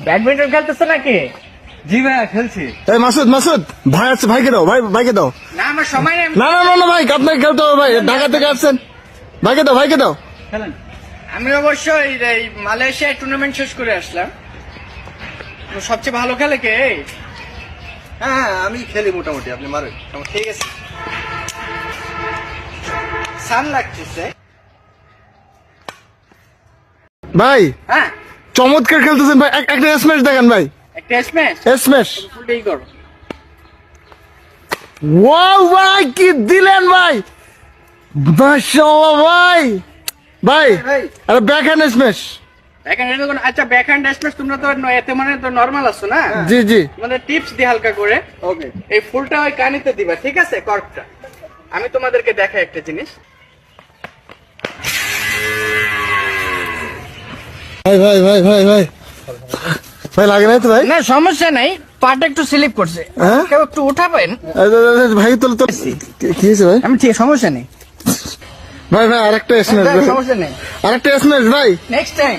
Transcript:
Badminton খেলতেছো নাকি? জি ভাইয়া খেলছি। এই মাসুদ মাসুদ ভাই আছে, ভাইকে দাও, ভাইকে দাও। না আমার সময় নেই। না না না না ভাই, আপনাকে খেলতে হবে ভাই, ঢাকা থেকে আসছেন। ভাইকে দাও। খেলেন। আমি অবশ্য এই মালয়েশিয়ায় টুর্নামেন্ট শেষ করে আসলাম। তো সবচেয়ে ভালো খেলে কে? হ্যাঁ আমি খেলি মোটামুটি, আপনি মারেন। ঠিক আছে। সান লাগতেছে। ভাই হ্যাঁ চমৎকার খেলতেছেন ভাই, একটা স্ম্যাশ দেখেন ভাই, একটা স্ম্যাশ। স্ম্যাশ। ফুলটাই করো। ওয়াও ভাই কি দিলেন ভাই, মাশাআল্লাহ ভাই। ভাই আরে ব্যাকহ্যান্ড স্ম্যাশ। আচ্ছা ব্যাকহ্যান্ড স্ম্যাশ তোমরা তো এতে মানে তো নরমাল আছো না? জি জি। তোমাদের টিপস দি হালকা করে। ওকে। এই ফুলটা ওই কানিতে দিবা, ঠিক আছে? কর্কটা আমি তোমাদেরকে দেখাই একটা জিনিস। ভাই ভাই ভাই ভাই ভাই ভাই লাগে নাই তো ভাই? না সমস্যা নাই, পাটা একটু স্লিপ করছে। হ্যাঁ? কেউ একটু উঠাবেন? ভাই তো কি হয়েছে ভাই? আমি ঠিক সমস্যা নেই, ভাই আরেকটা স্ম্যাশ, সমস্যা নেই। আরেকটা স্ম্যাশ ভাই। Next time